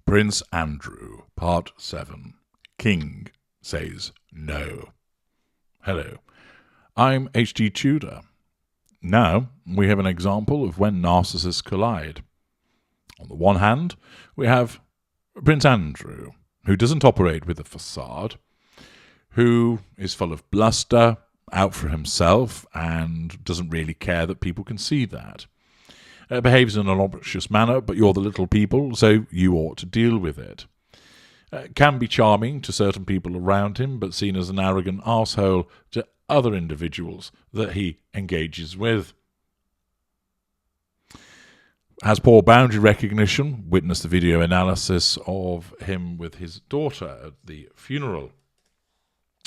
Prince Andrew, Part 7. King says no. Hello, I'm H.G. Tudor. Now we have an example of when narcissists collide. On the one hand, we have Prince Andrew, who doesn't operate with a facade, who is full of bluster, out for himself, and doesn't really care that people can see that. Behaves in an obnoxious manner, but you're the little people, so you ought to deal with it. Can be charming to certain people around him, but seen as an arrogant arsehole to other individuals that he engages with. Has poor boundary recognition. Witness the video analysis of him with his daughter at the funeral.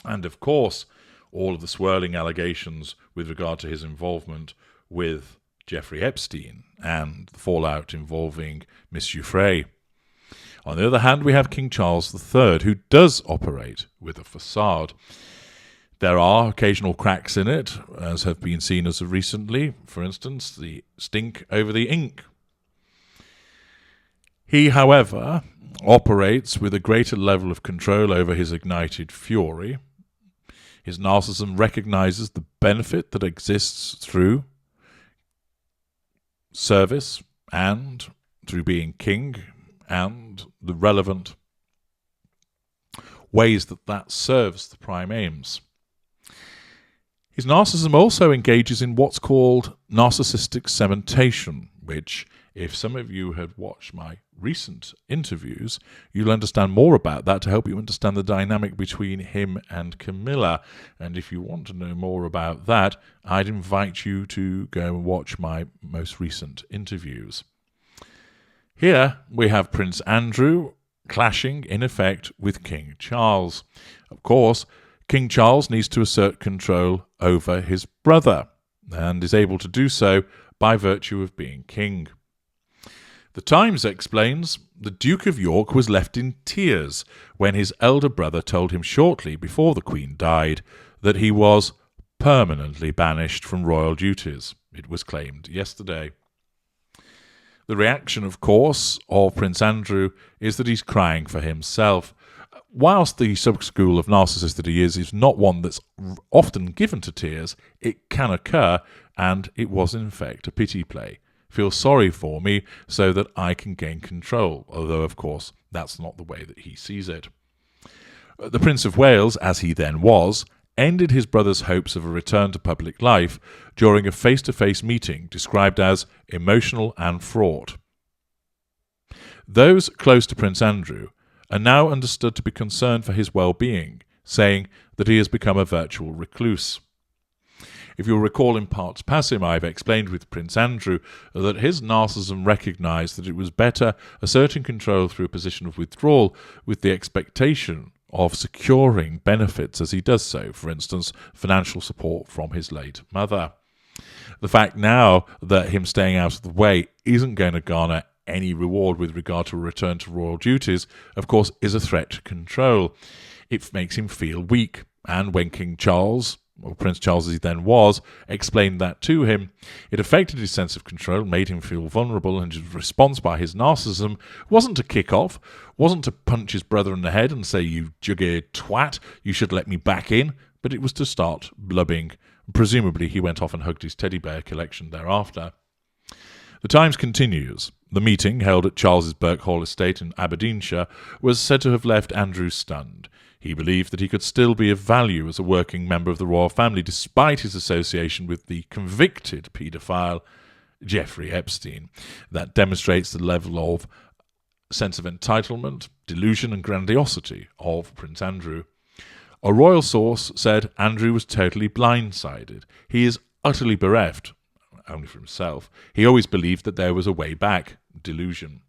And of course, all of the swirling allegations with regard to his involvement with Jeffrey Epstein and the fallout involving Miss Giuffre. On the other hand, we have King Charles III, who does operate with a facade. There are occasional cracks in it, as have been seen as of recently. For instance, the stink over the ink. He, however, operates with a greater level of control over his ignited fury. His narcissism recognizes the benefit that exists through service and through being king and the relevant ways that that serves the prime aims. His narcissism also engages in what's called narcissistic cementation, which, if some of you had watched my recent interviews, you'll understand more about that to help you understand the dynamic between him and Camilla. And if you want to know more about that, I'd invite you to go and watch my most recent interviews. Here we have Prince Andrew clashing, in effect, with King Charles. Of course, King Charles needs to assert control over his brother, and is able to do so by virtue of being king. The Times explains the Duke of York was left in tears when his elder brother told him shortly before the Queen died that he was permanently banished from royal duties, it was claimed yesterday. The reaction, of course, of Prince Andrew is that he's crying for himself. Whilst the sub-school of narcissist that he is not one that's often given to tears, it can occur, and it was in fact a pity play. Feel sorry for me so that I can gain control, although, of course, that's not the way that he sees it. The Prince of Wales, as he then was, ended his brother's hopes of a return to public life during a face-to-face meeting described as emotional and fraught. Those close to Prince Andrew are now understood to be concerned for his well-being, saying that he has become a virtual recluse. If you'll recall in parts passim, I've explained with Prince Andrew that his narcissism recognised that it was better asserting control through a position of withdrawal with the expectation of securing benefits as he does so, for instance, financial support from his late mother. The fact now that him staying out of the way isn't going to garner any reward with regard to a return to royal duties, of course, is a threat to control. It makes him feel weak, and when King Charles, or Prince Charles as he then was, explained that to him, it affected his sense of control, made him feel vulnerable, and his response by his narcissism wasn't to kick off, wasn't to punch his brother in the head and say, "You jug-eared twat, you should let me back in," but it was to start blubbing. Presumably he went off and hugged his teddy bear collection thereafter. The Times continues. The meeting, held at Charles's Birkhall estate in Aberdeenshire, was said to have left Andrew stunned. He believed that he could still be of value as a working member of the royal family despite his association with the convicted paedophile Jeffrey Epstein. That demonstrates the level of sense of entitlement, delusion and grandiosity of Prince Andrew. A royal source said Andrew was totally blindsided. He is utterly bereft, only for himself. He always believed that there was a way back, delusion.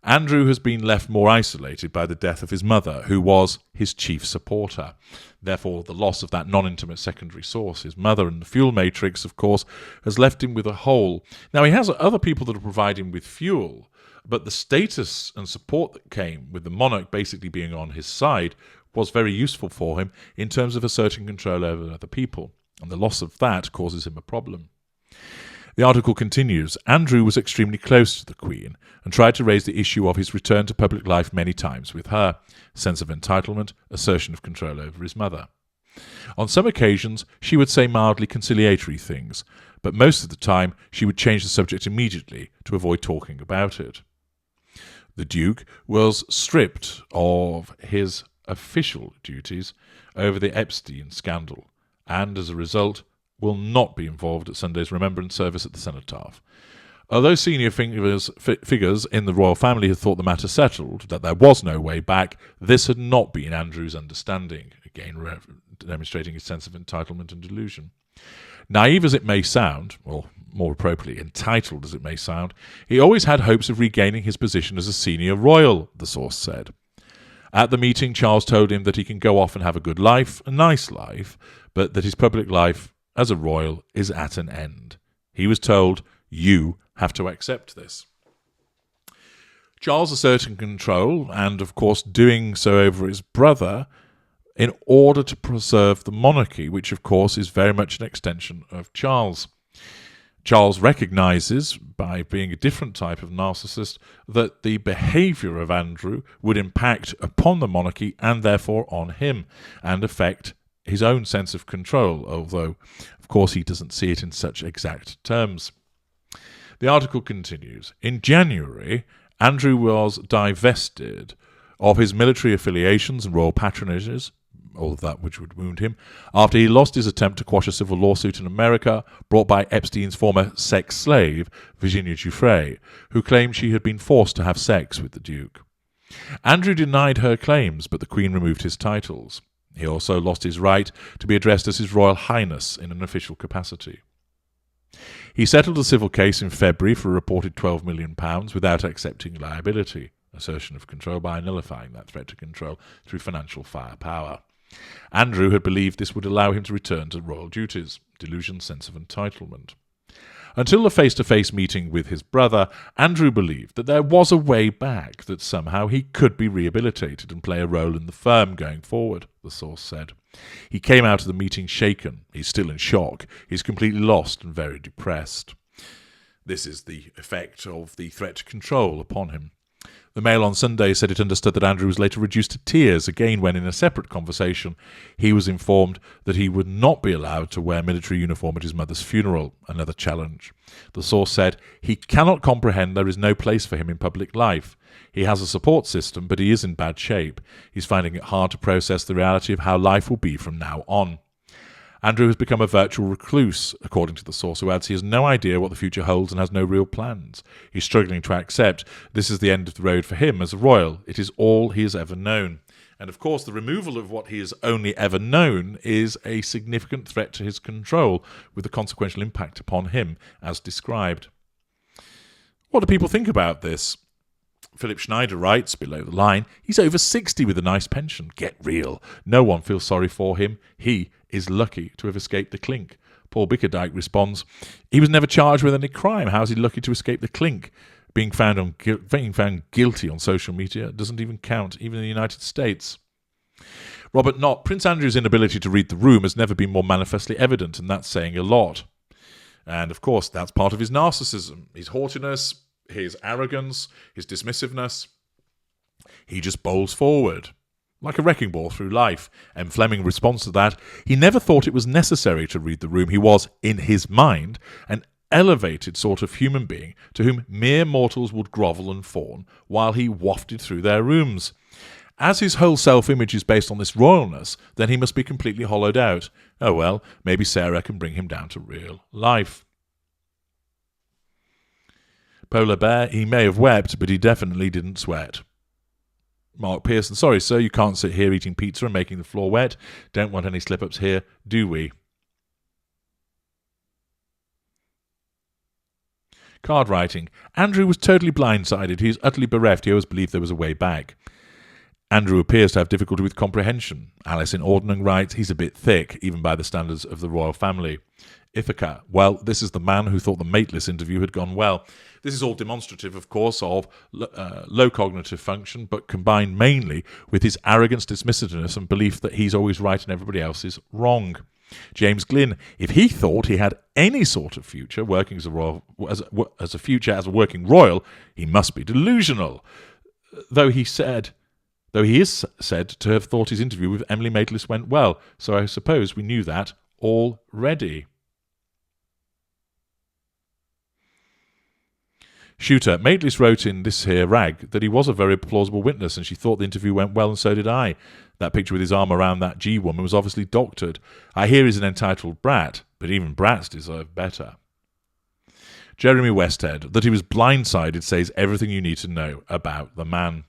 Andrew has been left more isolated by the death of his mother, who was his chief supporter. Therefore, the loss of that non-intimate secondary source, his mother and the fuel matrix, of course, has left him with a hole. Now, he has other people that are providing him with fuel, but the status and support that came with the monarch basically being on his side was very useful for him in terms of asserting control over other people, and the loss of that causes him a problem. The article continues, Andrew was extremely close to the Queen and tried to raise the issue of his return to public life many times with her, sense of entitlement, assertion of control over his mother. On some occasions, she would say mildly conciliatory things, but most of the time she would change the subject immediately to avoid talking about it. The Duke was stripped of his official duties over the Epstein scandal, and as a result will not be involved at Sunday's remembrance service at the Cenotaph. Although senior figures in the royal family had thought the matter settled, that there was no way back, this had not been Andrew's understanding, again demonstrating his sense of entitlement and delusion. Naive as it may sound, or more appropriately, entitled as it may sound, he always had hopes of regaining his position as a senior royal, the source said. At the meeting, Charles told him that he can go off and have a good life, a nice life, but that his public life as a royal is at an end. He was told, you have to accept this. Charles asserting control, and of course doing so over his brother, in order to preserve the monarchy, which of course is very much an extension of Charles. Charles recognises, by being a different type of narcissist, that the behaviour of Andrew would impact upon the monarchy and therefore on him, and affect his own sense of control, although, of course, he doesn't see it in such exact terms. The article continues. In January, Andrew was divested of his military affiliations and royal patronages, all of that which would wound him, after he lost his attempt to quash a civil lawsuit in America brought by Epstein's former sex slave, Virginia Giuffre, who claimed she had been forced to have sex with the Duke. Andrew denied her claims, but the Queen removed his titles. He also lost his right to be addressed as His Royal Highness in an official capacity. He settled a civil case in February for a reported £12 million without accepting liability, assertion of control, by nullifying that threat to control through financial firepower. Andrew had believed this would allow him to return to royal duties, delusion, sense of entitlement. Until the face-to-face meeting with his brother, Andrew believed that there was a way back, that somehow he could be rehabilitated and play a role in the firm going forward, the source said. He came out of the meeting shaken. He's still in shock. He's completely lost and very depressed. This is the effect of the threat to control upon him. The Mail on Sunday said it understood that Andrew was later reduced to tears, again when in a separate conversation he was informed that he would not be allowed to wear military uniform at his mother's funeral, another challenge. The source said, he cannot comprehend there is no place for him in public life. He has a support system, but he is in bad shape. He's finding it hard to process the reality of how life will be from now on. Andrew has become a virtual recluse, according to the source, who adds he has no idea what the future holds and has no real plans. He's struggling to accept this is the end of the road for him as a royal. It is all he has ever known. And of course, the removal of what he has only ever known is a significant threat to his control, with the consequential impact upon him, as described. What do people think about this? Philip Schneider writes, below the line, he's over 60 with a nice pension. Get real. No one feels sorry for him. He is lucky to have escaped the clink. Paul Bickerdike responds, he was never charged with any crime. How is he lucky to escape the clink? Being found guilty on social media doesn't even count, even in the United States. Robert Knott, Prince Andrew's inability to read the room has never been more manifestly evident, and that's saying a lot. And of course, that's part of his narcissism, his haughtiness, his arrogance, his dismissiveness. He just bowls forward, like a wrecking ball through life. M. Fleming responds to that. He never thought it was necessary to read the room. He was, in his mind, an elevated sort of human being to whom mere mortals would grovel and fawn while he wafted through their rooms. As his whole self-image is based on this royalness, then he must be completely hollowed out. Oh well, maybe Sarah can bring him down to real life. Polar Bear, he may have wept, but he definitely didn't sweat. Mark Pearson, sorry sir, you can't sit here eating pizza and making the floor wet. Don't want any slip-ups here, do we? Card writing. Andrew was totally blindsided. He is utterly bereft. He always believed there was a way back. Andrew appears to have difficulty with comprehension. Alice in Ordnung writes, he's a bit thick, even by the standards of the royal family. Ithaca, well, this is the man who thought the Mateless interview had gone well. This is all demonstrative, of course, of low cognitive function, but combined mainly with his arrogance, dismissiveness, and belief that he's always right and everybody else is wrong. James Glynn, if he thought he had any sort of future working as a working royal, he must be delusional. Though he is said to have thought his interview with Emily Maitlis went well, so I suppose we knew that already. Shooter, Maitlis wrote in this here rag that he was a very plausible witness and she thought the interview went well and so did I. That picture with his arm around that G-woman was obviously doctored. I hear he's an entitled brat, but even brats deserve better. Jeremy Westhead, that he was blindsided says everything you need to know about the man.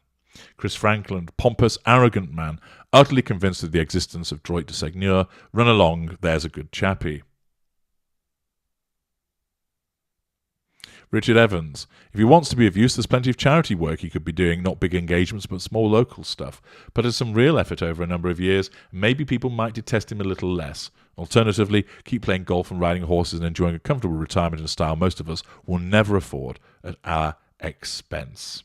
Chris Franklin, pompous, arrogant man, utterly convinced of the existence of droit de seigneur. Run along, there's a good chappie. Richard Evans, if he wants to be of use, there's plenty of charity work he could be doing, not big engagements, but small local stuff. Put in some real effort over a number of years, and maybe people might detest him a little less. Alternatively, keep playing golf and riding horses and enjoying a comfortable retirement in a style most of us will never afford at our expense.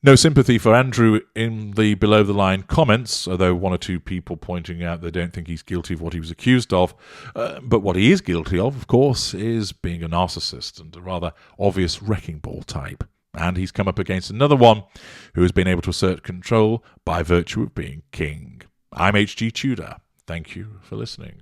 No sympathy for Andrew in the below-the-line comments, although one or two people pointing out they don't think he's guilty of what he was accused of. But what he is guilty of course, is being a narcissist and a rather obvious wrecking ball type. And he's come up against another one who has been able to assert control by virtue of being king. I'm H.G. Tudor. Thank you for listening.